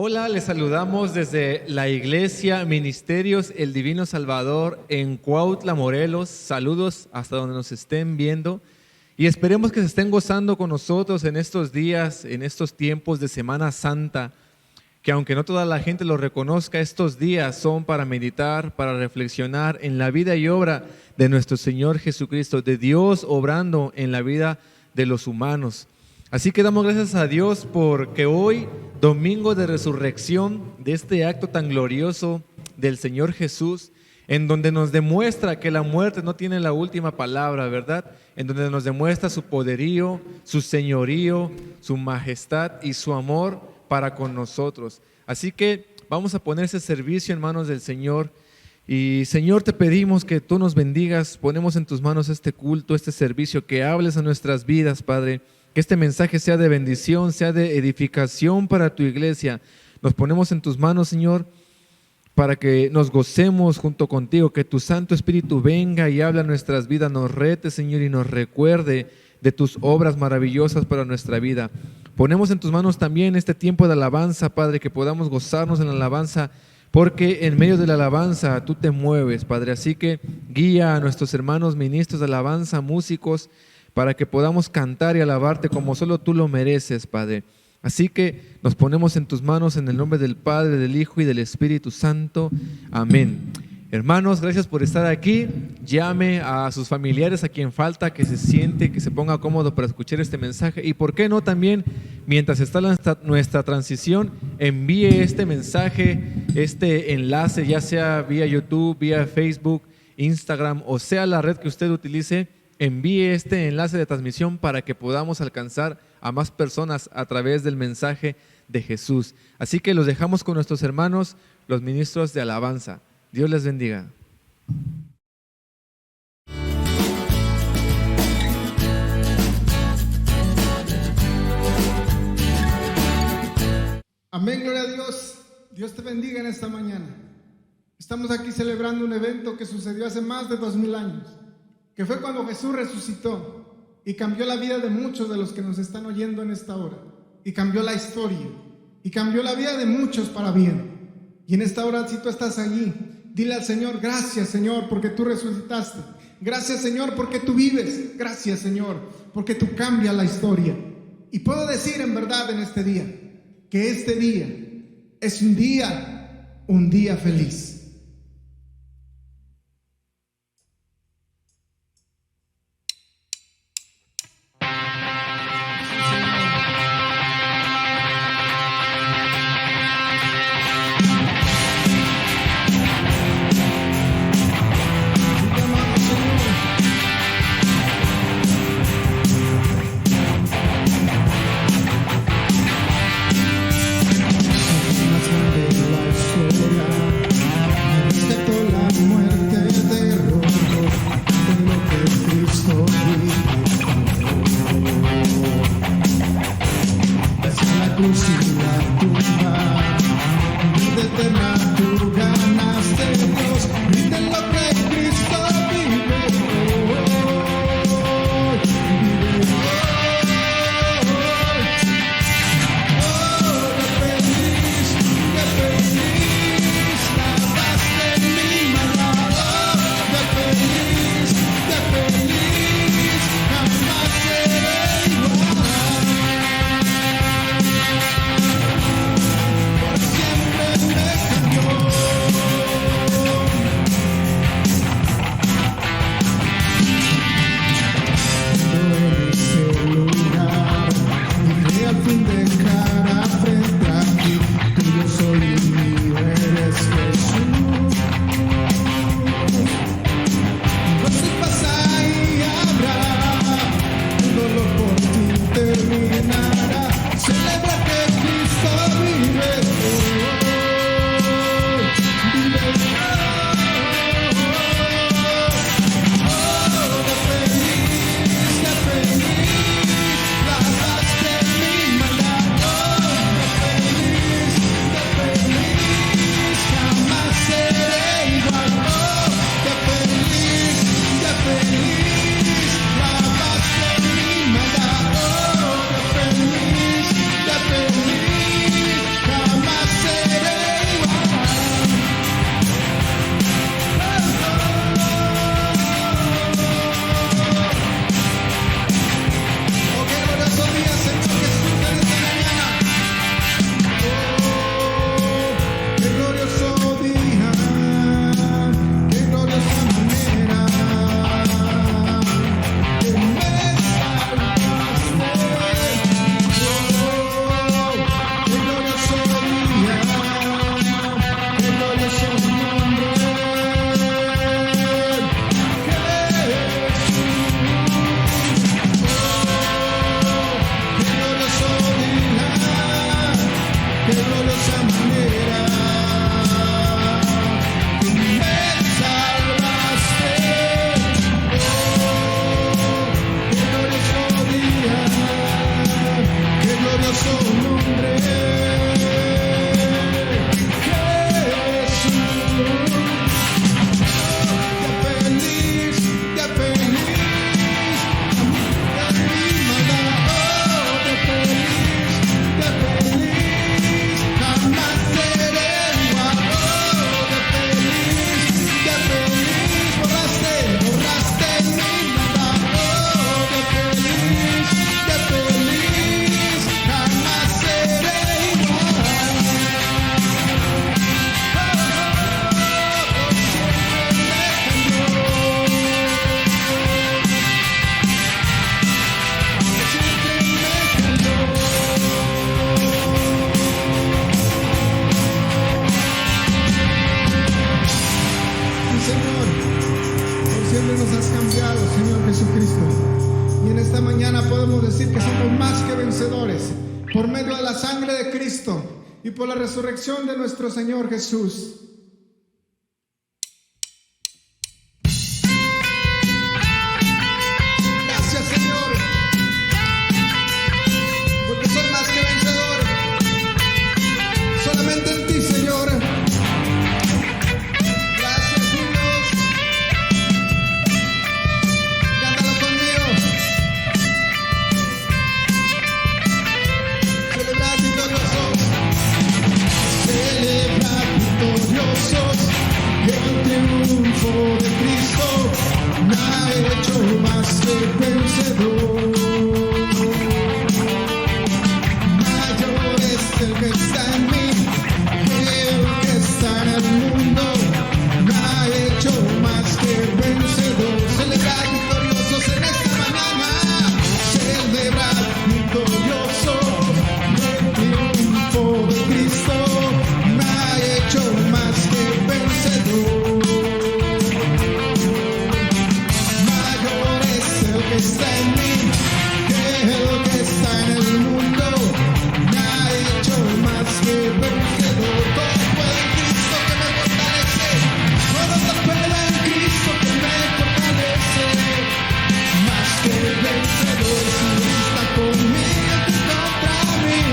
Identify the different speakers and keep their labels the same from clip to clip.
Speaker 1: Hola, les saludamos desde la Iglesia Ministerios El Divino Salvador en Cuautla, Morelos. Saludos hasta donde nos estén viendo y esperemos que se estén gozando con nosotros en estos días, en estos tiempos de Semana Santa, que aunque no toda la gente lo reconozca, estos días son para meditar, para reflexionar en la vida y obra de nuestro Señor Jesucristo, de Dios obrando en la vida de los humanos. Así que damos gracias a Dios porque hoy, domingo de resurrección, de este acto tan glorioso del Señor Jesús, en donde nos demuestra que la muerte no tiene la última palabra, ¿verdad? En donde nos demuestra su poderío, su señorío, su majestad y su amor para con nosotros. Así que vamos a poner ese servicio en manos del Señor. Y Señor, te pedimos que tú nos bendigas, ponemos en tus manos este culto, este servicio, que hables a nuestras vidas, Padre. Que este mensaje sea de bendición, sea de edificación para tu iglesia. Nos ponemos en tus manos, Señor, para que nos gocemos junto contigo, que tu Santo Espíritu venga y hable a nuestras vidas, nos rete, Señor, y nos recuerde de tus obras maravillosas para nuestra vida. Ponemos en tus manos también este tiempo de alabanza, Padre, que podamos gozarnos en la alabanza, porque en medio de la alabanza tú te mueves, Padre. Así que guía a nuestros hermanos ministros de alabanza, músicos, para que podamos cantar y alabarte como solo tú lo mereces, Padre. Así que nos ponemos en tus manos en el nombre del Padre, del Hijo y del Espíritu Santo. Amén. Hermanos, gracias por estar aquí. Llame a sus familiares, a quien falta, que se siente, que se ponga cómodo para escuchar este mensaje. Y por qué no también, mientras está nuestra transición, envíe este mensaje, este enlace, ya sea vía YouTube, vía Facebook, Instagram, o sea la red que usted utilice. Envíe este enlace de transmisión para que podamos alcanzar a más personas a través del mensaje de Jesús. Así que los dejamos con nuestros hermanos, los ministros de alabanza. Dios les bendiga.
Speaker 2: Amén, gloria a Dios. Dios te bendiga en esta mañana. Estamos aquí celebrando un evento que sucedió hace más de 2000 años. Que fue cuando Jesús resucitó y cambió la vida de muchos de los que nos están oyendo en esta hora, y cambió la historia, y cambió la vida de muchos para bien. Y en esta hora, si tú estás allí, dile al Señor: gracias, Señor, porque tú resucitaste. Gracias, Señor, porque tú vives. Gracias, Señor, porque tú cambias la historia. Y puedo decir en verdad en este día, que este día es un día feliz. vencedores por medio de la sangre de Cristo y por la resurrección de nuestro Señor Jesús. Gracias, Señor, porque soy más que vencedor. Solamente en ti, Señor. Gracias, niños. Cántalo conmigo. Celebrar victoriosos. Celebrar victoriosos. El triunfo de Cristo me ha hecho más que vencedor. Mayor es el que está en mí que el que está en el mundo. Me ha hecho más que vencedor. Celebrar victoriosos en esta mañana. Celebrar victoriosos. El triunfo de Cristo me ha hecho más que vencedor. Mayor es el que está en mí que el que está en el mundo. Me ha hecho más que vencedor. Todo puede en Cristo que me fortalece. Todo se puede en Cristo que me fortalece. Más que vencedor. Si está conmigo que contra mí.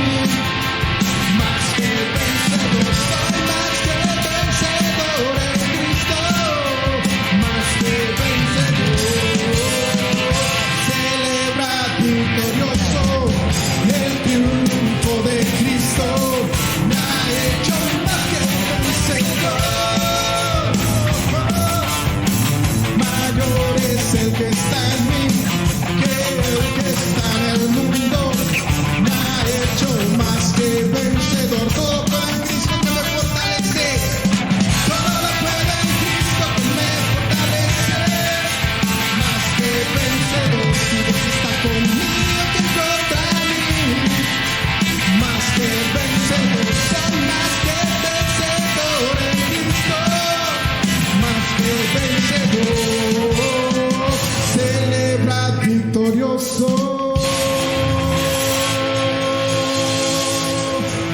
Speaker 2: Más que vencedor. Soy más que vencedor en Cristo. Más que vencedor. Celebra victorioso. El triunfo de Cristo me ha hecho más que vencedor. Mayor es el que está en mí que el que está en el mundo. Me ha hecho más que vencedor. Todo puede en Cristo que me fortalece. Todo lo puede en Cristo que me fortalece. Más que vencedor. Si Dios está conmigo que contra mí. Más que vencedor. Soy más que vencedor en Cristo. Más que vencedor. Celebra victorioso.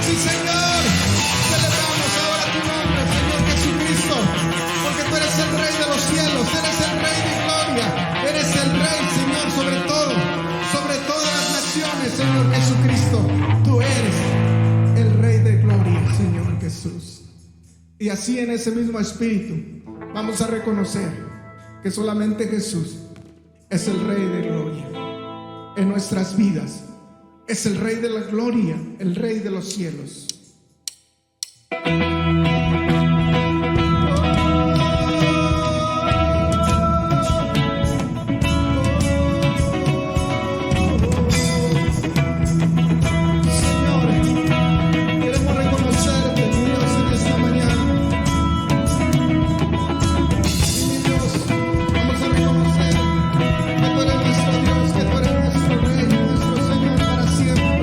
Speaker 2: Sí, Señor, celebramos ahora tu nombre, Señor Jesucristo, porque tú eres el Rey de los cielos, eres el Rey de gloria, eres el Rey, Señor, sobre todo, sobre todas las naciones, Señor Jesucristo. Tú eres el Rey de gloria, Señor Jesús. Y así en ese mismo espíritu vamos a reconocer que solamente Jesús es el Rey de gloria en nuestras vidas. Es el Rey de la gloria, el Rey de los cielos. Señor, queremos reconocerte, mi Dios, en esta mañana. Mi Dios, vamos a reconocer que tú eres nuestro Dios, que tú eres nuestro Rey, nuestro Señor para siempre.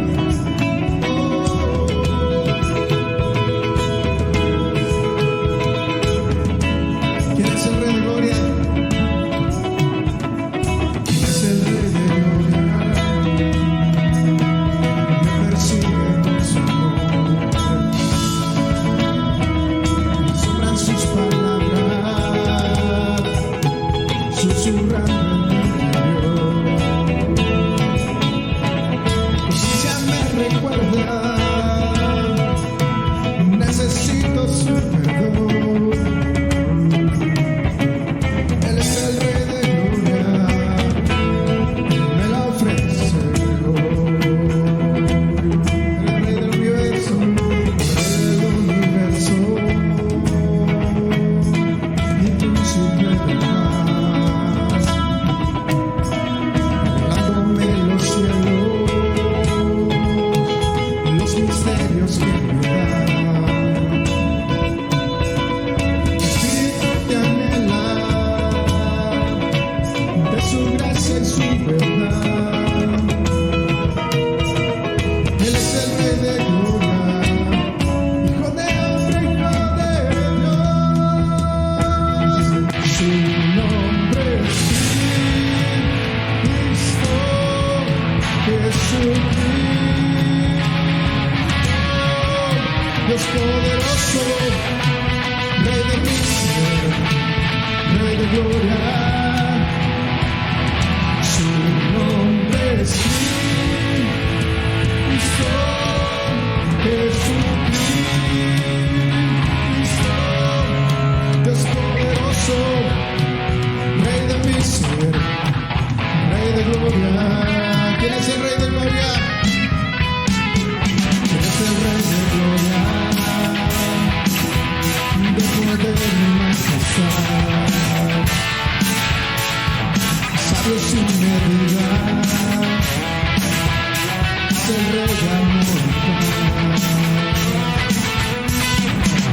Speaker 2: el Rey de amor y paz.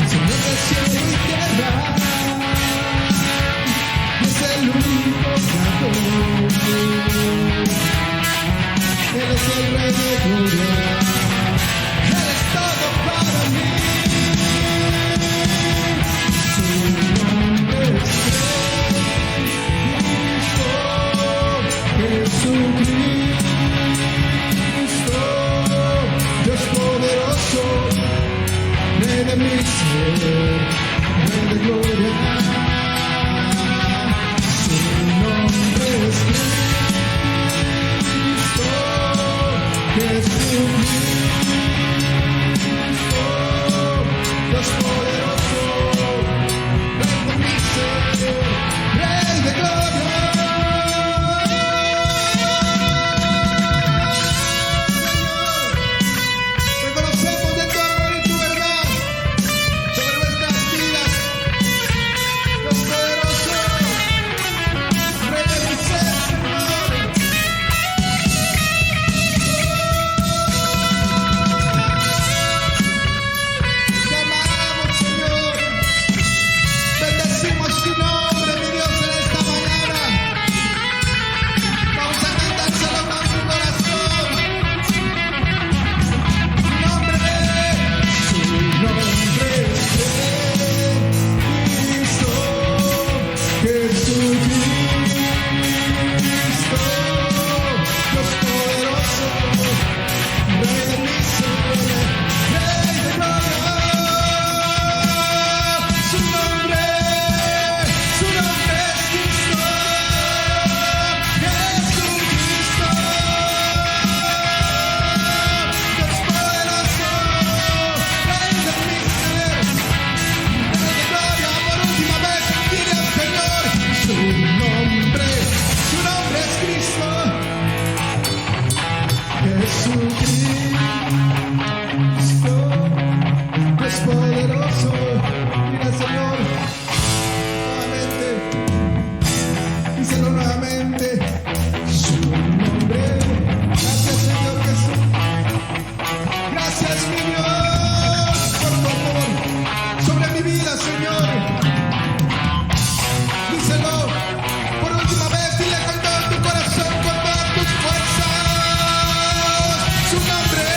Speaker 2: Señor del cielo y tierra, es el único creador. Él es el Rey de gloria, Él es todo para mí. Su nombre es Jesucristo, Dios poderoso, Rey de mi ser, Rey de gloria. Su nombre es Cristo, Jesucristo, Dios poderoso, Rey de mi ser, Rey de gloria. Reconocemos de tu amor y tu verdad sobre nuestras vidas, Dios poderoso, Rey de mi ser, Señor. Te amamos, Señor. Bendecimos tu nombre, mi Dios, en esta mañana. Vamos a cantárselo con tu corazón. Su nombre es Cristo, Jesucristo, Dios poderoso, Rey de mi ser, Rey de gloria. Su nombre es Cristo, Jesucristo, Dios poderoso, Rey de mi ser, Rey de gloria. Por última vez, dile al Señor, su nombre es Cristo, Jesucristo, Dios poderoso. Dile al Señor nuevamente, díselo nuevamente, su nombre. Gracias, Señor Jesús. Gracias, mi Dios, por tu amor sobre mi vida, Señor. Díselo por última vez, dile con todo tu corazón, con todas tus fuerzas. Su nombre.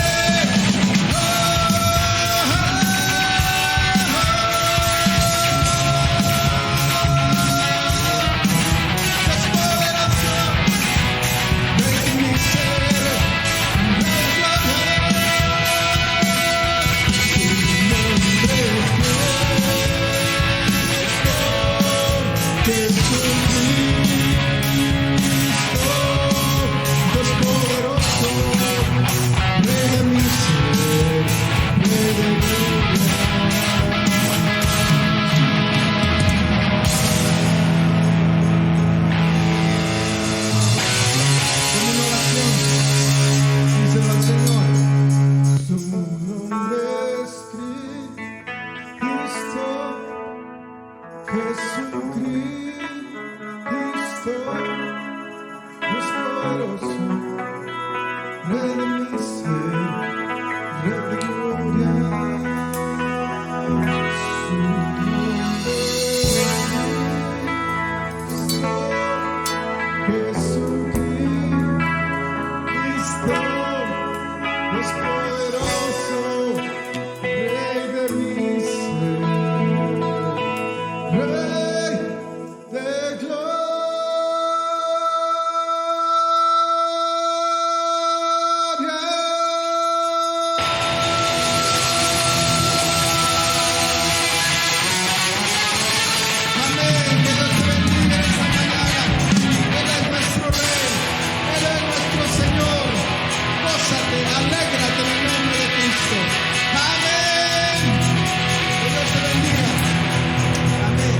Speaker 2: Dios poderoso, Rey de mi ser, Rey de gloria. Su nombre es Jesucristo, Dios poderoso, Rey de mi ser, Rey de gloria. Como una oración, díselo al Señor. Su nombre es Cristo, Jesucristo, Dios poderoso, Rey de mi ser, Rey de gloria. Su nombre es Cristo, Jesucristo, Dios poderoso, Rey de mi ser, Rey de gloria. Amén. Que Dios te bendiga esta mañana. Él es nuestro Rey, Él es nuestro Señor. Gózate, alégrate en el nombre de Cristo. Amén. Que Dios te bendiga. Amén.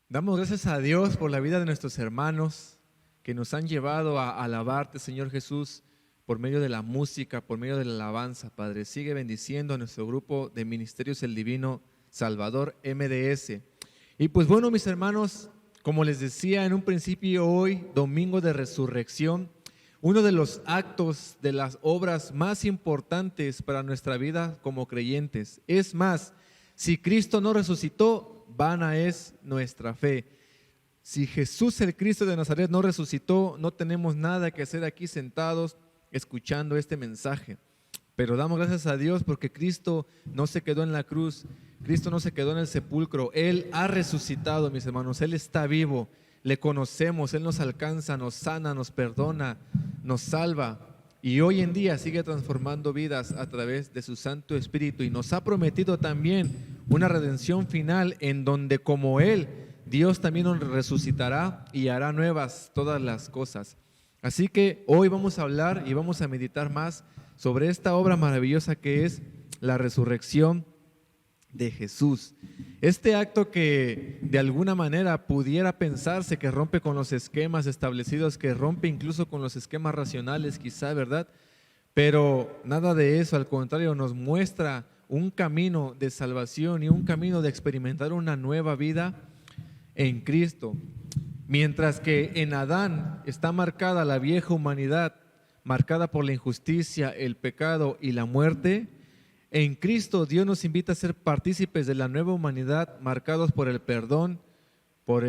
Speaker 1: Damos gracias a Dios por la vida de nuestros hermanos que nos han llevado a alabarte, Señor Jesús. por medio de la música, por medio de la alabanza, Padre. Sigue bendiciendo a nuestro grupo de Ministerios El Divino Salvador, MDS. Y pues bueno, mis hermanos, como les decía en un principio, hoy, domingo de resurrección, uno de los actos, de las obras más importantes para nuestra vida como creyentes. Es más, si Cristo no resucitó, vana es nuestra fe. Si Jesús el Cristo de Nazaret no resucitó, no tenemos nada que hacer aquí sentados escuchando este mensaje. Pero damos gracias a Dios porque Cristo no se quedó en la cruz, Cristo no se quedó en el sepulcro, Él ha resucitado, mis hermanos, Él está vivo, le conocemos, Él nos alcanza, nos sana, nos perdona, nos salva y hoy en día sigue transformando vidas a través de su Santo Espíritu y nos ha prometido también una redención final en donde como Él, Dios también nos resucitará y hará nuevas todas las cosas. Así que hoy vamos a hablar y vamos a meditar más sobre esta obra maravillosa que es la resurrección de Jesús. Este acto que de alguna manera pudiera pensarse que rompe con los esquemas establecidos, que rompe incluso con los esquemas racionales quizá, ¿verdad? Pero nada de eso, al contrario, nos muestra un camino de salvación y un camino de experimentar una nueva vida en Cristo. Mientras que en Adán está marcada la vieja humanidad, marcada por la injusticia, el pecado y la muerte, en Cristo Dios nos invita a ser partícipes de la nueva humanidad, marcados por el perdón, por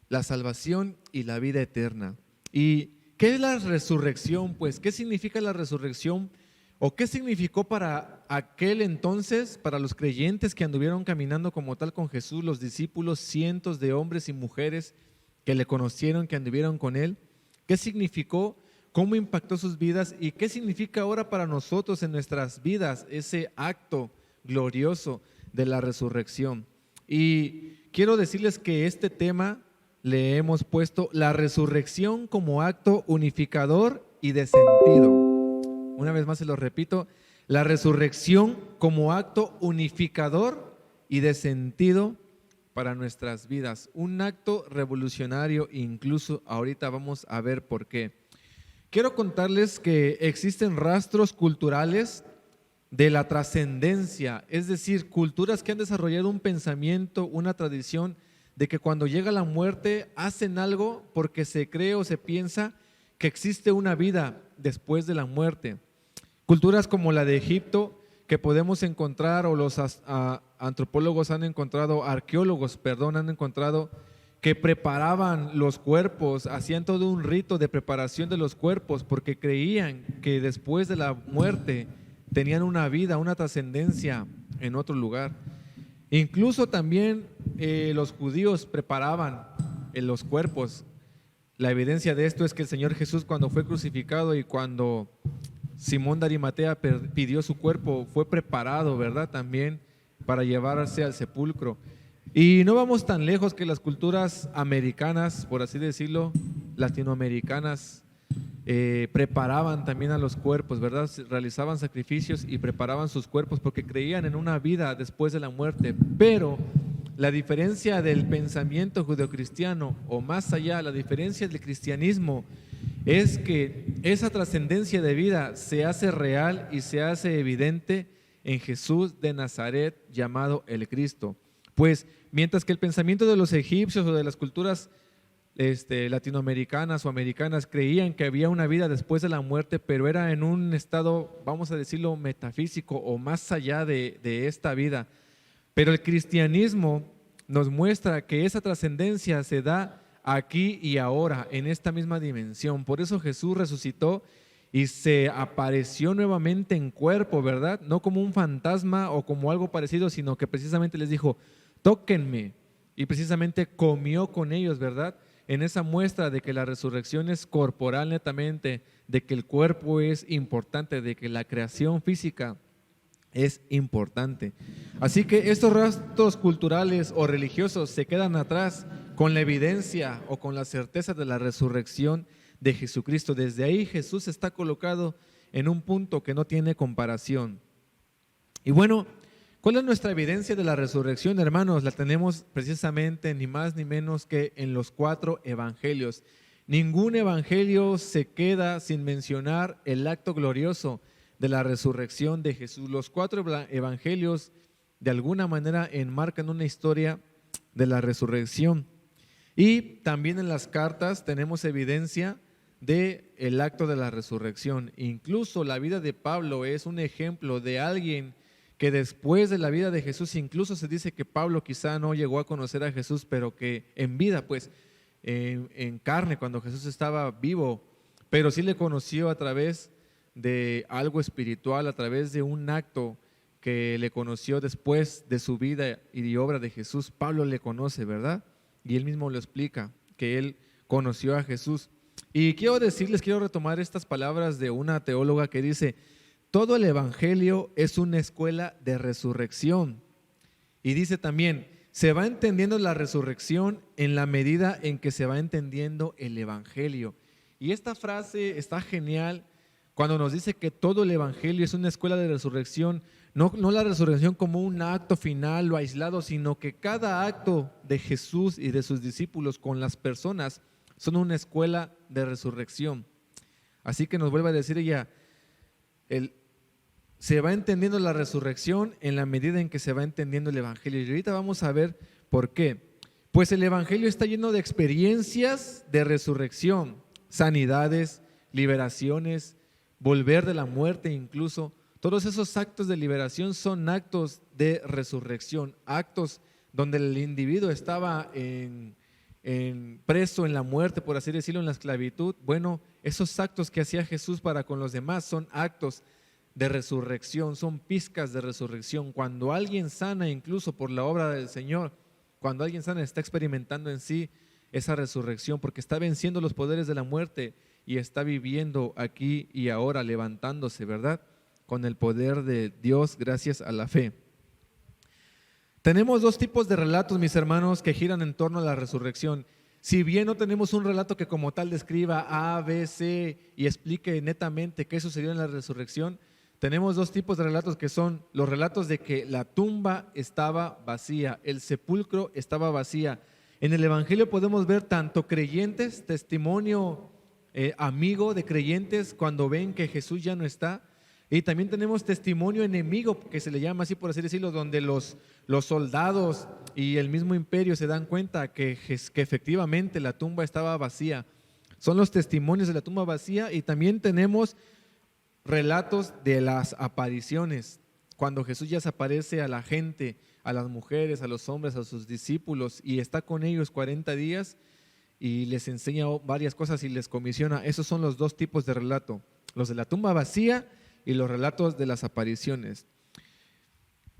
Speaker 1: la salvación y la vida eterna. ¿Y qué es la resurrección? Pues, ¿qué significa la resurrección? ¿O qué significó para aquel entonces, para los creyentes que anduvieron caminando como tal con Jesús, los discípulos, cientos de hombres y mujeres que le conocieron, que anduvieron con Él? ¿Qué significó? ¿Cómo impactó sus vidas? ¿Y qué significa ahora para nosotros en nuestras vidas ese acto glorioso de la resurrección? Y quiero decirles que este tema le hemos puesto la resurrección como acto unificador y de sentido. Una vez más se lo repito, la resurrección como acto unificador y de sentido para nuestras vidas. Un acto revolucionario, incluso ahorita vamos a ver por qué. Quiero contarles que existen rastros culturales de la trascendencia, es decir, culturas que han desarrollado un pensamiento, una tradición de que cuando llega la muerte hacen algo porque se cree o se piensa que existe una vida después de la muerte. Culturas como la de Egipto que podemos encontrar, o los antropólogos han encontrado, arqueólogos, perdón, han encontrado que preparaban los cuerpos, hacían todo un rito de preparación de los cuerpos porque creían que después de la muerte tenían una vida, una trascendencia en otro lugar. Incluso también los judíos preparaban los cuerpos. La evidencia de esto es que el Señor Jesús, cuando fue crucificado y cuando Simón de Arimatea pidió su cuerpo, fue preparado, ¿verdad? También para llevarse al sepulcro. Y no vamos tan lejos que las culturas americanas, por así decirlo, latinoamericanas, preparaban también a los cuerpos, ¿verdad? Realizaban sacrificios y preparaban sus cuerpos porque creían en una vida después de la muerte. Pero la diferencia del pensamiento judeocristiano, o más allá, la diferencia del cristianismo, es que esa trascendencia de vida se hace real y se hace evidente en Jesús de Nazaret, llamado el Cristo. Pues mientras que el pensamiento de los egipcios o de las culturas latinoamericanas o americanas creían que había una vida después de la muerte, pero era en un estado, vamos a decirlo, metafísico o más allá de esta vida. Pero el cristianismo nos muestra que esa trascendencia se da aquí y ahora, en esta misma dimensión. Por eso Jesús resucitó y se apareció nuevamente en cuerpo, ¿verdad? No como un fantasma o como algo parecido, sino que precisamente les dijo, tóquenme. Y precisamente comió con ellos, ¿verdad? En esa muestra de que la resurrección es corporal netamente, de que el cuerpo es importante, de que la creación física es importante. Así que estos rastros culturales o religiosos se quedan atrás con la evidencia o con la certeza de la resurrección de Jesucristo. Desde ahí Jesús está colocado en un punto que no tiene comparación. Y bueno, ¿cuál es nuestra evidencia de la resurrección, hermanos? La tenemos precisamente ni más ni menos que en los 4 evangelios. Ningún evangelio se queda sin mencionar el acto glorioso de la resurrección de Jesús. Los 4 evangelios de alguna manera enmarcan una historia de la resurrección. Y también en las cartas tenemos evidencia del acto de la resurrección. Incluso la vida de Pablo es un ejemplo de alguien que después de la vida de Jesús, incluso se dice que Pablo quizá no llegó a conocer a Jesús, pero que en vida, pues en carne, cuando Jesús estaba vivo, pero sí le conoció a través de algo espiritual, a través de un acto que le conoció después de su vida y de obra de Jesús. Pablo le conoce, ¿verdad? Y él mismo lo explica, que él conoció a Jesús. Y quiero retomar estas palabras de una teóloga que dice: todo el evangelio es una escuela de resurrección. Y dice también: se va entendiendo la resurrección en la medida en que se va entendiendo el evangelio. Y esta frase está genial cuando nos dice que todo el evangelio es una escuela de resurrección. No la resurrección como un acto final o aislado, sino que cada acto de Jesús y de sus discípulos con las personas son una escuela de resurrección. Así que nos vuelve a decir ella, se va entendiendo la resurrección en la medida en que se va entendiendo el evangelio. Y ahorita vamos a ver por qué. Pues el evangelio está lleno de experiencias de resurrección, sanidades, liberaciones, volver de la muerte incluso. Todos esos actos de liberación son actos de resurrección, actos donde el individuo estaba preso en la muerte, por así decirlo, en la esclavitud. Bueno, esos actos que hacía Jesús para con los demás son actos de resurrección, son pizcas de resurrección. Cuando alguien sana, incluso por la obra del Señor, cuando alguien sana, está experimentando en sí esa resurrección, porque está venciendo los poderes de la muerte y está viviendo aquí y ahora, levantándose, ¿verdad?, con el poder de Dios gracias a la fe. Tenemos 2 tipos de relatos, mis hermanos, que giran en torno a la resurrección. Si bien no tenemos un relato que como tal describa A, B, C y explique netamente qué sucedió en la resurrección, tenemos 2 tipos de relatos, que son los relatos de que la tumba estaba vacía, el sepulcro estaba vacía. En el evangelio podemos ver tanto creyentes, testimonio amigo de creyentes cuando ven que Jesús ya no está, y también tenemos testimonio enemigo, que se le llama así por así decirlo, donde los soldados y el mismo imperio se dan cuenta que efectivamente la tumba estaba vacía. Son los testimonios de la tumba vacía. Y también tenemos relatos de las apariciones, cuando Jesús ya se aparece a la gente, a las mujeres, a los hombres, a sus discípulos, y está con ellos 40 días y les enseña varias cosas y les comisiona. Esos son los 2 tipos de relato: los de la tumba vacía y los relatos de las apariciones.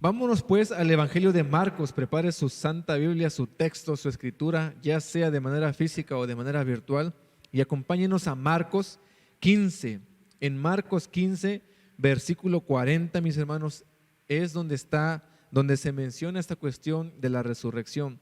Speaker 1: Vámonos pues al Evangelio de Marcos. Prepare su Santa Biblia, su texto, su escritura, ya sea de manera física o de manera virtual, y acompáñenos a Marcos 15. En Marcos 15, versículo 40, mis hermanos, es donde se menciona esta cuestión de la resurrección.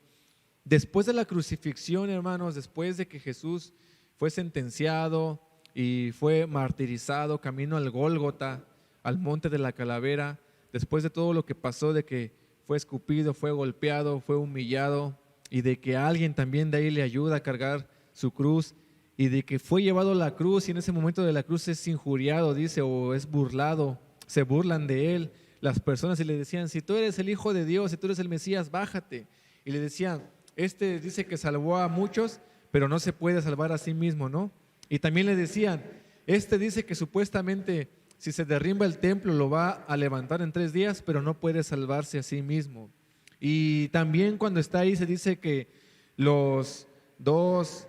Speaker 1: Después de la crucifixión, hermanos, después de que Jesús fue sentenciado y fue martirizado camino al Gólgota, al monte de la calavera, después de todo lo que pasó, de que fue escupido, fue golpeado, fue humillado, y de que alguien también de ahí le ayuda a cargar su cruz, y de que fue llevado a la cruz, y en ese momento de la cruz es injuriado, dice, o es burlado, se burlan de él las personas y le decían: si tú eres el Hijo de Dios, si tú eres el Mesías, bájate. Y le decían: dice que salvó a muchos, pero no se puede salvar a sí mismo, ¿no? Y también le decían: dice que supuestamente si se derrumba el templo lo va a levantar en 3 días, pero no puede salvarse a sí mismo. Y también cuando está ahí se dice que las 2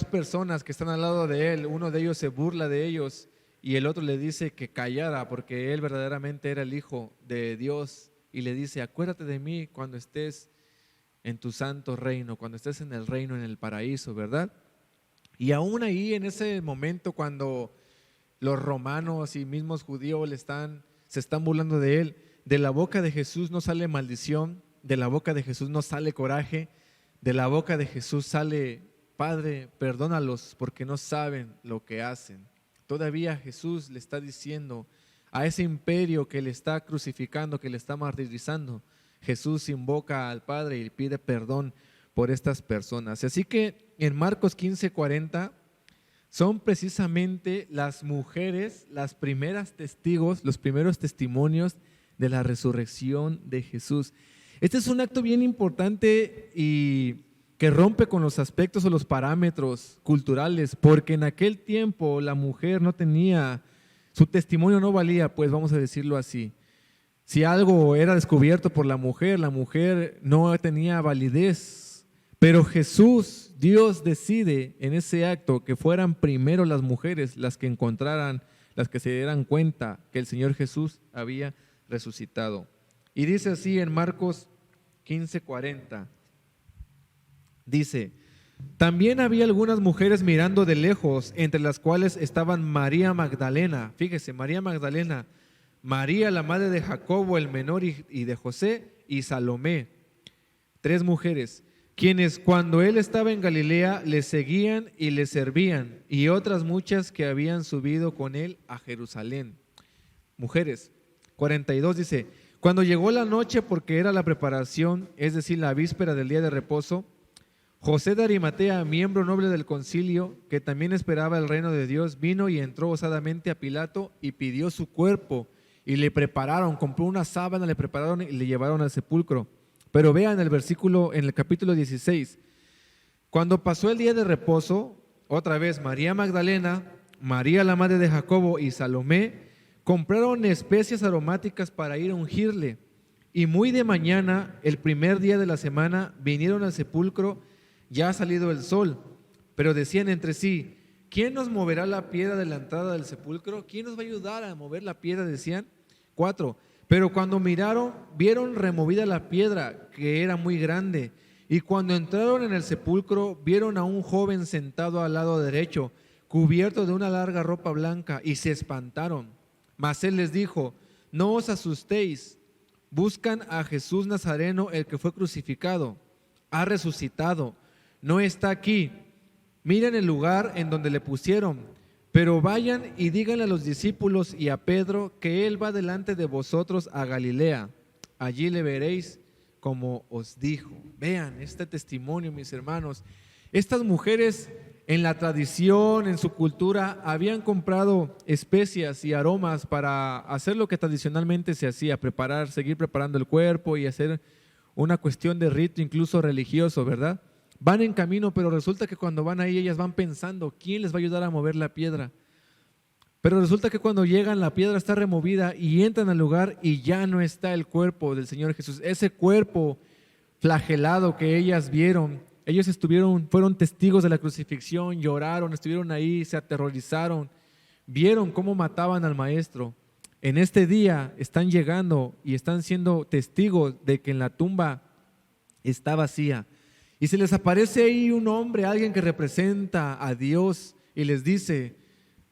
Speaker 1: personas que están al lado de él, uno de ellos se burla de ellos y el otro le dice que callara, porque él verdaderamente era el Hijo de Dios, y le dice: acuérdate de mí cuando estés en tu santo reino, cuando estés en el reino, en el paraíso, ¿verdad? Y aún ahí, en ese momento, cuando los romanos y mismos judíos se están burlando de él, de la boca de Jesús no sale maldición, de la boca de Jesús no sale coraje, de la boca de Jesús sale: Padre, perdónalos porque no saben lo que hacen. Todavía Jesús le está diciendo a ese imperio que le está crucificando, que le está martirizando, Jesús invoca al Padre y pide perdón por estas personas. Así que en Marcos 15:40 son precisamente las mujeres las primeras testigos, los primeros testimonios de la resurrección de Jesús. Este es un acto bien importante y que rompe con los aspectos o los parámetros culturales, porque en aquel tiempo la mujer no tenía, su testimonio no valía, pues vamos a decirlo así. Si algo era descubierto por la mujer no tenía validez. Pero Jesús, Dios decide en ese acto que fueran primero las mujeres las que encontraran, las que se dieran cuenta que el Señor Jesús había resucitado. Y dice así en Marcos 15:40. Dice: también había algunas mujeres mirando de lejos, entre las cuales estaban María Magdalena, fíjese, María Magdalena, María la madre de Jacobo el menor y de José, y Salomé, 3 mujeres, quienes cuando él estaba en Galilea le seguían y le servían, y otras muchas que habían subido con él a Jerusalén. Mujeres. 42 dice: cuando llegó la noche, porque era la preparación, es decir, la víspera del día de reposo, José de Arimatea, miembro noble del concilio, que también esperaba el reino de Dios, vino y entró osadamente a Pilato y pidió su cuerpo, y le prepararon, compró una sábana, le prepararon y le llevaron al sepulcro. Pero vean el versículo en el capítulo 16. Cuando pasó el día de reposo, otra vez María Magdalena, María la madre de Jacobo y Salomé compraron especias aromáticas para ir a ungirle. Y muy de mañana, el primer día de la semana, vinieron al sepulcro, ya ha salido el sol, pero decían entre sí: ¿quién nos moverá la piedra de la entrada del sepulcro? ¿Quién nos va a ayudar a mover la piedra? Decían. 4. Pero cuando miraron, vieron removida la piedra, que era muy grande. Y cuando entraron en el sepulcro, vieron a un joven sentado al lado derecho, cubierto de una larga ropa blanca, y se espantaron. Mas él les dijo: no os asustéis, buscan a Jesús Nazareno, el que fue crucificado. Ha resucitado, no está aquí. Miren el lugar en donde le pusieron. Pero vayan y díganle a los discípulos y a Pedro que él va delante de vosotros a Galilea. Allí le veréis como os dijo. Vean este testimonio, mis hermanos. Estas mujeres en la tradición, en su cultura, habían comprado especias y aromas para hacer lo que tradicionalmente se hacía, seguir preparando el cuerpo y hacer una cuestión de rito incluso religioso, ¿verdad? Van en camino, pero resulta que cuando van ahí ellas van pensando: ¿quién les va a ayudar a mover la piedra? Pero resulta que cuando llegan la piedra está removida y entran al lugar y ya no está el cuerpo del Señor Jesús. Ese cuerpo flagelado que ellas vieron, ellos fueron testigos de la crucifixión, lloraron, estuvieron ahí, se aterrorizaron, vieron cómo mataban al Maestro. En este día están llegando y están siendo testigos de que en la tumba está vacía. Y se les aparece ahí un hombre, alguien que representa a Dios, y les dice: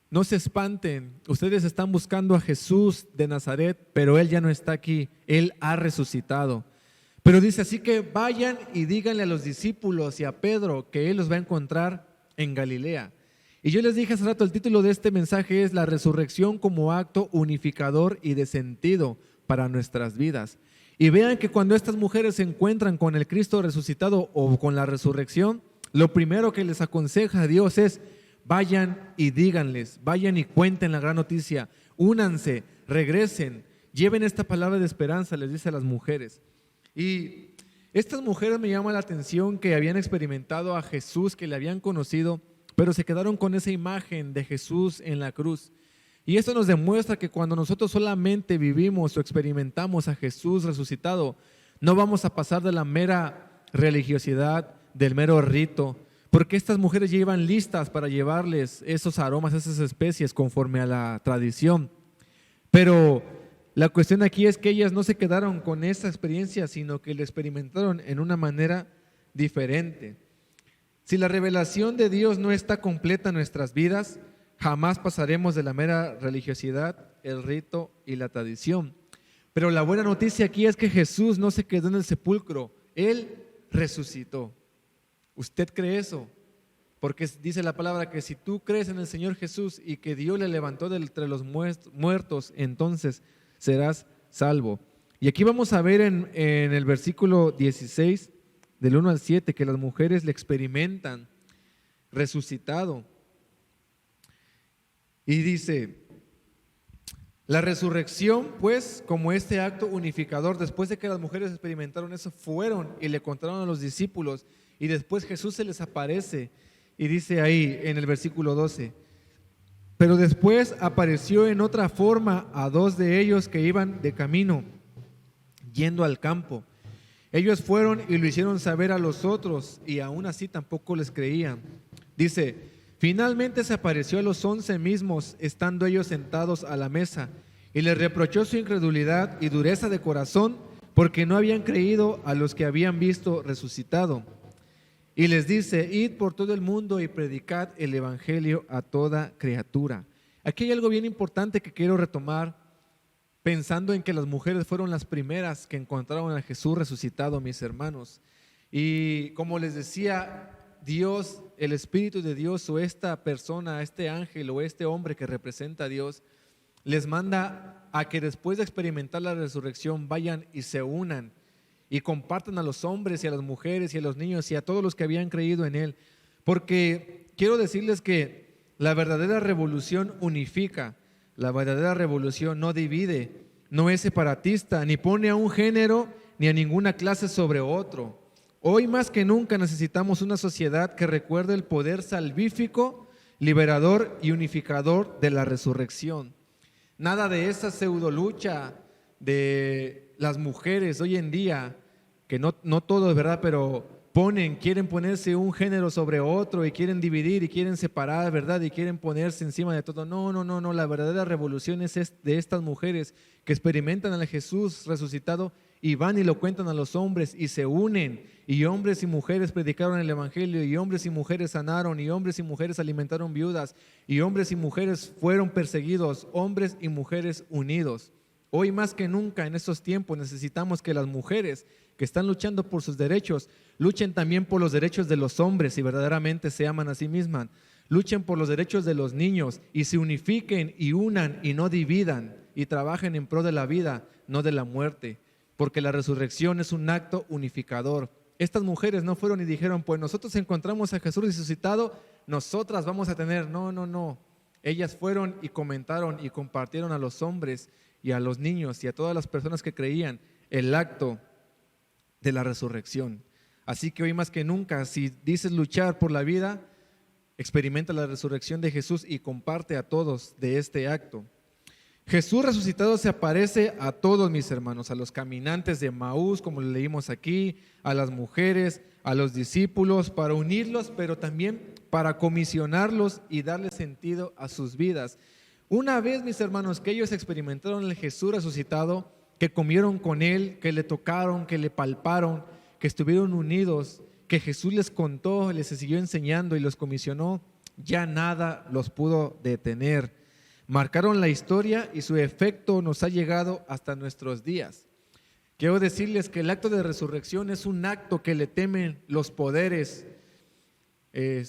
Speaker 1: no se espanten, ustedes están buscando a Jesús de Nazaret, pero Él ya no está aquí, Él ha resucitado. Pero dice: así que vayan y díganle a los discípulos y a Pedro que Él los va a encontrar en Galilea. Y yo les dije hace rato, el título de este mensaje es: la resurrección como acto unificador y de sentido para nuestras vidas. Y vean que cuando estas mujeres se encuentran con el Cristo resucitado o con la resurrección, lo primero que les aconseja Dios es: vayan y díganles, vayan y cuenten la gran noticia, únanse, regresen, lleven esta palabra de esperanza, les dice a las mujeres. Y estas mujeres me llaman la atención que habían experimentado a Jesús, que le habían conocido, pero se quedaron con esa imagen de Jesús en la cruz. Y esto nos demuestra que cuando nosotros solamente vivimos o experimentamos a Jesús resucitado, no vamos a pasar de la mera religiosidad, del mero rito, porque estas mujeres ya iban listas para llevarles esos aromas, esas especies conforme a la tradición. Pero la cuestión aquí es que ellas no se quedaron con esa experiencia, sino que la experimentaron en una manera diferente. Si la revelación de Dios no está completa en nuestras vidas, jamás pasaremos de la mera religiosidad, el rito y la tradición. Pero la buena noticia aquí es que Jesús no se quedó en el sepulcro, Él resucitó. ¿Usted cree eso? Porque dice la palabra que si tú crees en el Señor Jesús y que Dios le levantó de entre los muertos, entonces serás salvo. Y aquí vamos a ver en el versículo 16 del 1 al 7, que las mujeres le experimentan resucitado. Y dice: la resurrección, pues, como este acto unificador, después de que las mujeres experimentaron eso, fueron y le contaron a los discípulos, y después Jesús se les aparece, y dice ahí en el versículo 12: pero después apareció en otra forma a dos de ellos que iban de camino, yendo al campo. Ellos fueron y lo hicieron saber a los otros, y aún así tampoco les creían. Dice: finalmente se apareció a los 11 mismos, estando ellos sentados a la mesa, y les reprochó su incredulidad y dureza de corazón, porque no habían creído a los que habían visto resucitado. Y les dice: id por todo el mundo y predicad el evangelio a toda criatura. Aquí hay algo bien importante que quiero retomar, pensando en que las mujeres fueron las primeras que encontraron a Jesús resucitado, mis hermanos. Y como les decía, Dios, el Espíritu de Dios, o esta persona, este ángel o este hombre que representa a Dios, les manda a que después de experimentar la resurrección vayan y se unan y compartan a los hombres y a las mujeres y a los niños y a todos los que habían creído en Él. Porque quiero decirles que la verdadera revolución unifica, la verdadera revolución no divide, no es separatista, ni pone a un género ni a ninguna clase sobre otro. Hoy más que nunca necesitamos una sociedad que recuerde el poder salvífico, liberador y unificador de la resurrección. Nada de esa pseudo lucha de las mujeres hoy en día, que no todos, ¿verdad?, pero quieren ponerse un género sobre otro y quieren dividir y quieren separar, ¿verdad?, y quieren ponerse encima de todo. No, la verdadera revolución es de estas mujeres que experimentan a Jesús resucitado y van y lo cuentan a los hombres y se unen, y hombres y mujeres predicaron el evangelio, y hombres y mujeres sanaron, y hombres y mujeres alimentaron viudas, y hombres y mujeres fueron perseguidos, hombres y mujeres unidos. Hoy más que nunca en estos tiempos necesitamos que las mujeres que están luchando por sus derechos luchen también por los derechos de los hombres y verdaderamente se aman a sí mismas. Luchen por los derechos de los niños y se unifiquen y unan y no dividan y trabajen en pro de la vida, no de la muerte, porque la resurrección es un acto unificador. Estas mujeres no fueron y dijeron: pues nosotros encontramos a Jesús resucitado, nosotras vamos a tener. No. Ellas fueron y comentaron y compartieron a los hombres y a los niños y a todas las personas que creían el acto de la resurrección. Así que hoy más que nunca, si dices luchar por la vida, experimenta la resurrección de Jesús y comparte a todos de este acto. Jesús resucitado se aparece a todos, mis hermanos, a los caminantes de Emaús, como lo leímos aquí, a las mujeres, a los discípulos, para unirlos, pero también para comisionarlos y darle sentido a sus vidas. Una vez, mis hermanos, que ellos experimentaron el Jesús resucitado, que comieron con Él, que le tocaron, que le palparon, que estuvieron unidos, que Jesús les contó, les siguió enseñando y los comisionó, ya nada los pudo detener. Marcaron la historia y su efecto nos ha llegado hasta nuestros días. Quiero decirles que el acto de resurrección es un acto que le temen los poderes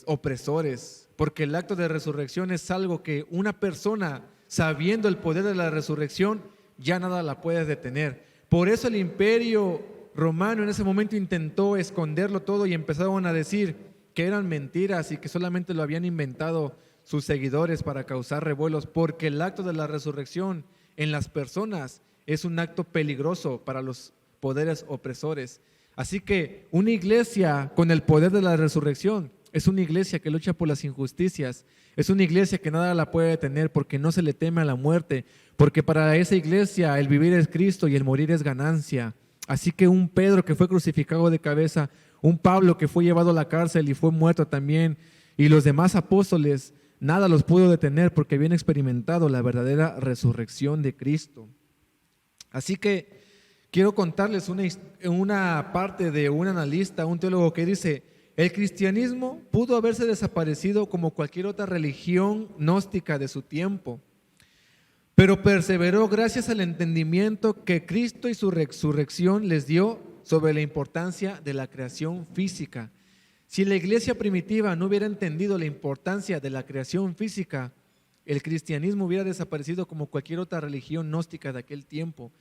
Speaker 1: opresores, porque el acto de resurrección es algo que una persona, sabiendo el poder de la resurrección, ya nada la puede detener. Por eso el imperio romano en ese momento intentó esconderlo todo y empezaron a decir que eran mentiras y que solamente lo habían inventado sus seguidores para causar revuelos, porque el acto de la resurrección en las personas es un acto peligroso para los poderes opresores. Así que una iglesia con el poder de la resurrección es una iglesia que lucha por las injusticias, es una iglesia que nada la puede detener porque no se le teme a la muerte, porque para esa iglesia el vivir es Cristo y el morir es ganancia. Así que un Pedro que fue crucificado de cabeza, un Pablo que fue llevado a la cárcel y fue muerto también, y los demás apóstoles, nada los pudo detener porque habían experimentado la verdadera resurrección de Cristo. Así que quiero contarles una parte de un analista, un teólogo que dice: el cristianismo pudo haberse desaparecido como cualquier otra religión gnóstica de su tiempo, pero perseveró gracias al entendimiento que Cristo y su resurrección les dio sobre la importancia de la creación física. Si la iglesia primitiva no hubiera entendido la importancia de la creación física, el cristianismo hubiera desaparecido como cualquier otra religión gnóstica de aquel tiempo.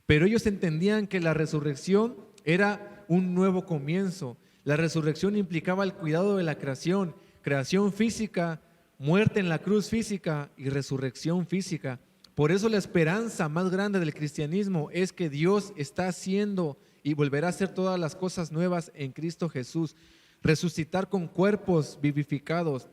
Speaker 1: Pero ellos entendían que la resurrección era un nuevo comienzo. La resurrección implicaba el cuidado de la creación física, muerte en la cruz física y resurrección física. Por eso la esperanza más grande del cristianismo es que Dios está haciendo y volverá a hacer todas las cosas nuevas en Cristo Jesús. Resucitar con cuerpos vivificados,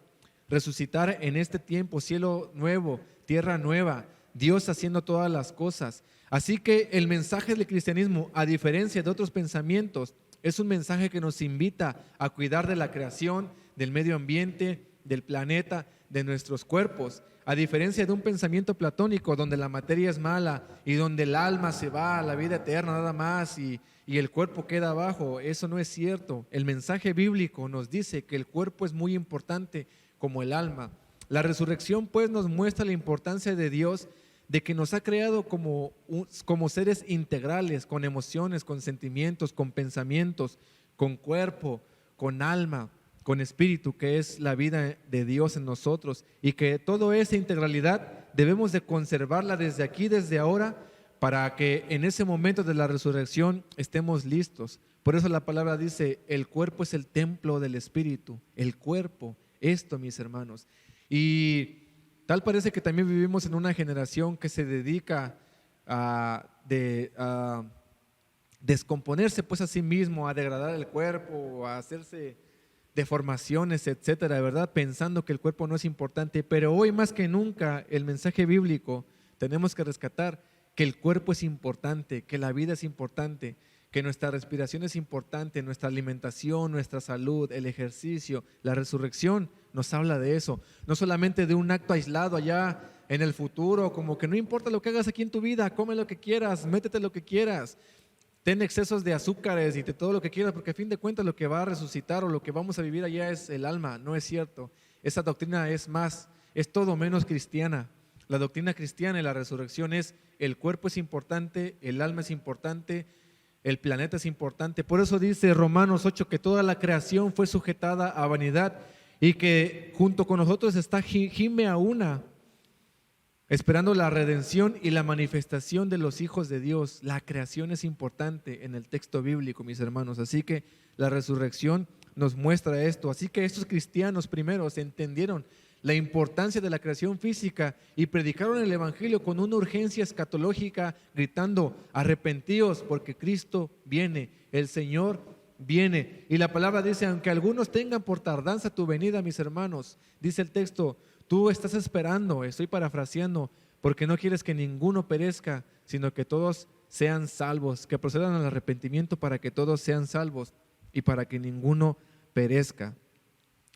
Speaker 1: resucitar en este tiempo, cielo nuevo, tierra nueva, Dios haciendo todas las cosas. Así que el mensaje del cristianismo, a diferencia de otros pensamientos, es un mensaje que nos invita a cuidar de la creación, del medio ambiente, del planeta, de nuestros cuerpos. A diferencia de un pensamiento platónico donde la materia es mala y donde el alma se va a la vida eterna nada más y el cuerpo queda abajo, eso no es cierto. El mensaje bíblico nos dice que el cuerpo es muy importante como el alma. La resurrección pues nos muestra la importancia de Dios, de que nos ha creado como seres integrales, con emociones, con sentimientos, con pensamientos, con cuerpo, con alma, con espíritu, que es la vida de Dios en nosotros, y que toda esa integralidad debemos de conservarla desde aquí, desde ahora, para que en ese momento de la resurrección estemos listos. Por eso la palabra dice, el cuerpo es el templo del espíritu, el cuerpo, esto, mis hermanos. Y tal parece que también vivimos en una generación que se dedica a descomponerse pues a sí mismo, a degradar el cuerpo, a hacerse deformaciones, etcétera, ¿verdad? Pensando que el cuerpo no es importante. Pero hoy más que nunca el mensaje bíblico tenemos que rescatar que el cuerpo es importante, que la vida es importante, que nuestra respiración es importante, nuestra alimentación, nuestra salud, el ejercicio, la resurrección nos habla de eso. No solamente de un acto aislado allá en el futuro, como que no importa lo que hagas aquí en tu vida, come lo que quieras, métete lo que quieras, ten excesos de azúcares y de todo lo que quieras, porque a fin de cuentas lo que va a resucitar o lo que vamos a vivir allá es el alma. No es cierto. Esa doctrina es todo menos cristiana. La doctrina cristiana y la resurrección es: el cuerpo es importante, el alma es importante, el planeta es importante. Por eso dice Romanos 8 que toda la creación fue sujetada a vanidad y que junto con nosotros está gime a una, esperando la redención y la manifestación de los hijos de Dios. La creación es importante en el texto bíblico, mis hermanos. Así que la resurrección nos muestra esto. Así que estos cristianos primeros entendieron la importancia de la creación física y predicaron el evangelio con una urgencia escatológica, gritando: arrepentíos porque Cristo viene, el Señor viene. Y la palabra dice: aunque algunos tengan por tardanza tu venida, mis hermanos, dice el texto, tú estás esperando, estoy parafraseando, porque no quieres que ninguno perezca, sino que todos sean salvos, que procedan al arrepentimiento para que todos sean salvos y para que ninguno perezca.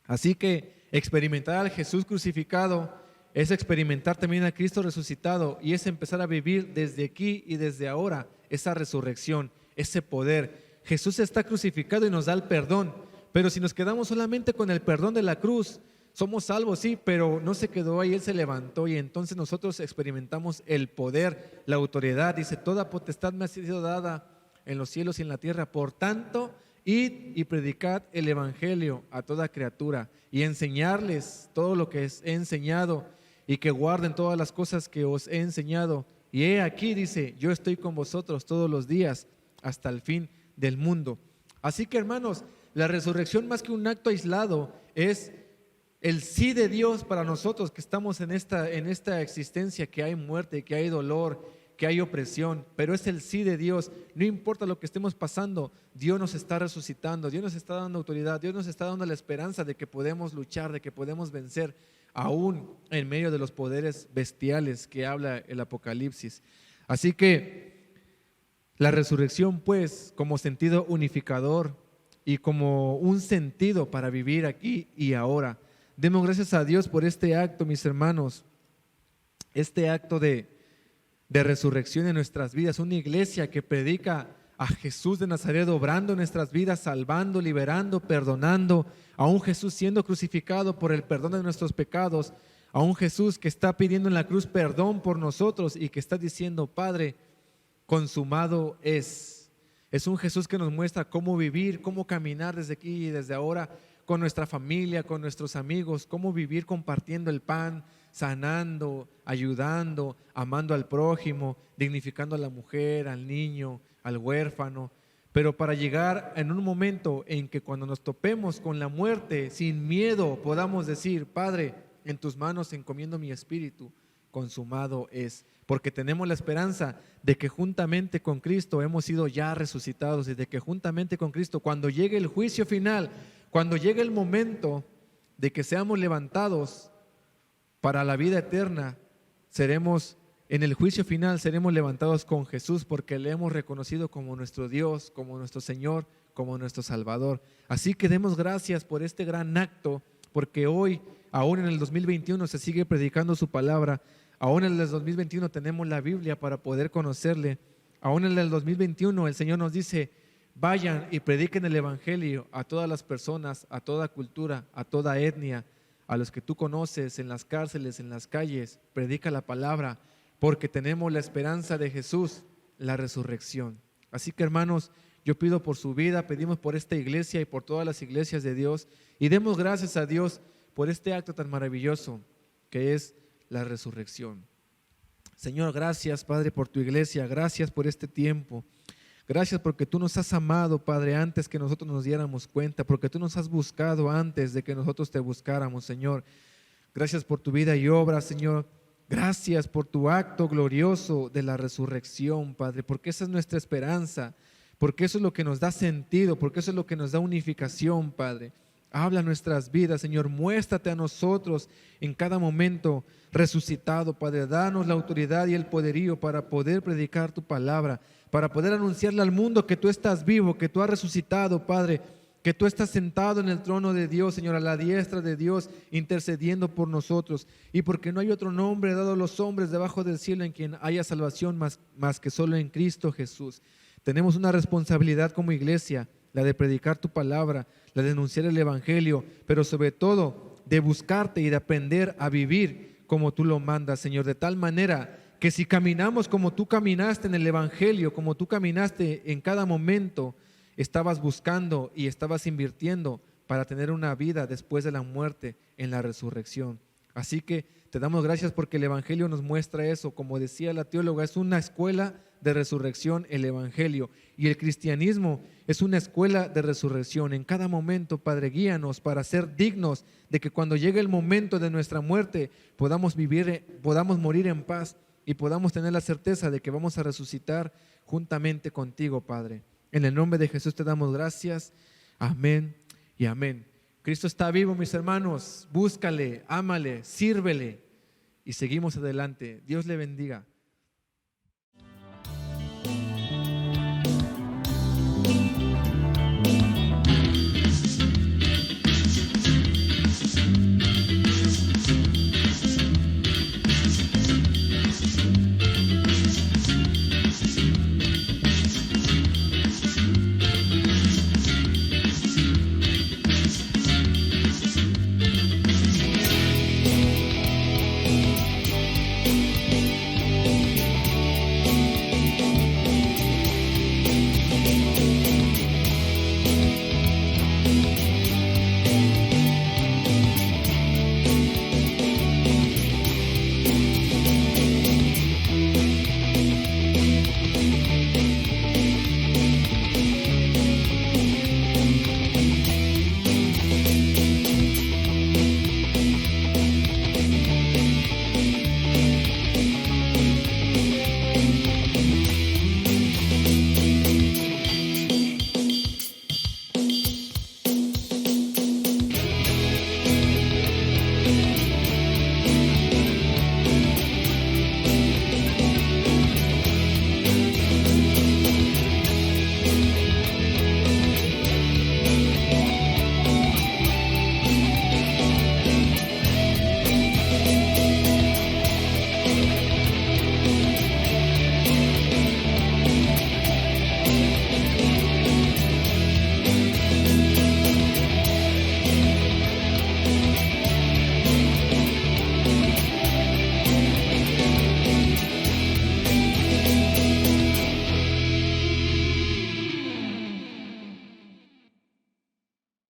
Speaker 1: Así que experimentar al Jesús crucificado es experimentar también a Cristo resucitado, y es empezar a vivir desde aquí y desde ahora esa resurrección, ese poder. Jesús está crucificado y nos da el perdón, pero si nos quedamos solamente con el perdón de la cruz, somos salvos, sí, pero no se quedó ahí, Él se levantó y entonces nosotros experimentamos el poder, la autoridad. Dice: toda potestad me ha sido dada en los cielos y en la tierra, por tanto, id y predicad el evangelio a toda criatura y enseñarles todo lo que he enseñado, y que guarden todas las cosas que os he enseñado. Y he aquí, dice, yo estoy con vosotros todos los días hasta el fin del mundo. Así que, hermanos, la resurrección, más que un acto aislado, es el sí de Dios para nosotros que estamos en esta existencia, que hay muerte, que hay dolor, que hay opresión, pero es el sí de Dios. No importa lo que estemos pasando, Dios nos está resucitando, Dios nos está dando autoridad, Dios nos está dando la esperanza de que podemos luchar, de que podemos vencer, aún en medio de los poderes bestiales que habla el Apocalipsis. Así que la resurrección, pues, como sentido unificador y como un sentido para vivir aquí y ahora. Demos gracias a Dios por este acto, mis hermanos, este acto de resurrección en nuestras vidas, una iglesia que predica a Jesús de Nazaret obrando en nuestras vidas, salvando, liberando, perdonando, a un Jesús siendo crucificado por el perdón de nuestros pecados, a un Jesús que está pidiendo en la cruz perdón por nosotros y que está diciendo: Padre, consumado es. Es un Jesús que nos muestra cómo vivir, cómo caminar desde aquí y desde ahora con nuestra familia, con nuestros amigos, cómo vivir compartiendo el pan, sanando, ayudando, amando al prójimo, dignificando a la mujer, al niño, al huérfano. pero para llegar en un momento en que cuando nos topemos con la muerte, sin miedo, podamos decir: Padre, en tus manos encomiendo mi espíritu, consumado es. Porque tenemos la esperanza de que juntamente con Cristo hemos sido ya resucitados, y de que juntamente con Cristo, cuando llegue el juicio final, cuando llegue el momento de que seamos levantados para la vida eterna, seremos en el juicio final, seremos levantados con Jesús, porque le hemos reconocido como nuestro Dios, como nuestro Señor, como nuestro Salvador. Así que demos gracias por este gran acto, porque hoy, aún en el 2021, se sigue predicando su palabra. Aún en el 2021 tenemos la Biblia para poder conocerle. Aún en el 2021 el Señor nos dice: vayan y prediquen el Evangelio a todas las personas, a toda cultura, a toda etnia, a los que tú conoces en las cárceles, en las calles. Predica la palabra, porque tenemos la esperanza de Jesús, la resurrección. Así que, hermanos, yo pido por su vida, pedimos por esta iglesia y por todas las iglesias de Dios, y demos gracias a Dios por este acto tan maravilloso que es la resurrección. Señor, gracias, Padre, por tu iglesia, gracias por este tiempo. Gracias porque tú nos has amado, Padre, antes que nosotros nos diéramos cuenta, porque tú nos has buscado antes de que nosotros te buscáramos, Señor. Gracias por tu vida y obra, Señor. Gracias por tu acto glorioso de la resurrección, Padre, porque esa es nuestra esperanza, porque eso es lo que nos da sentido, porque eso es lo que nos da unificación, Padre. Habla nuestras vidas, Señor, muéstrate a nosotros en cada momento resucitado, Padre. Danos la autoridad y el poderío para poder predicar tu palabra, para poder anunciarle al mundo que tú estás vivo, que tú has resucitado, Padre, que tú estás sentado en el trono de Dios, Señor, a la diestra de Dios, intercediendo por nosotros. Y porque no hay otro nombre dado a los hombres debajo del cielo en quien haya salvación más que solo en Cristo Jesús. Tenemos una responsabilidad como iglesia, la de predicar tu palabra, la de denunciar el Evangelio, pero sobre todo de buscarte y de aprender a vivir como tú lo mandas, Señor, de tal manera que si caminamos como tú caminaste en el Evangelio, como tú caminaste en cada momento, estabas buscando y estabas invirtiendo para tener una vida después de la muerte en la resurrección. Así que te damos gracias porque el Evangelio nos muestra eso. Como decía la teóloga, es una escuela de resurrección el Evangelio, y el cristianismo es una escuela de resurrección. En cada momento, Padre, guíanos para ser dignos de que cuando llegue el momento de nuestra muerte podamos morir en paz y podamos tener la certeza de que vamos a resucitar juntamente contigo, Padre. En el nombre de Jesús te damos gracias. Amén y amén. Cristo está vivo, mis hermanos. Búscale, ámale, sírvele y seguimos adelante. Dios le bendiga.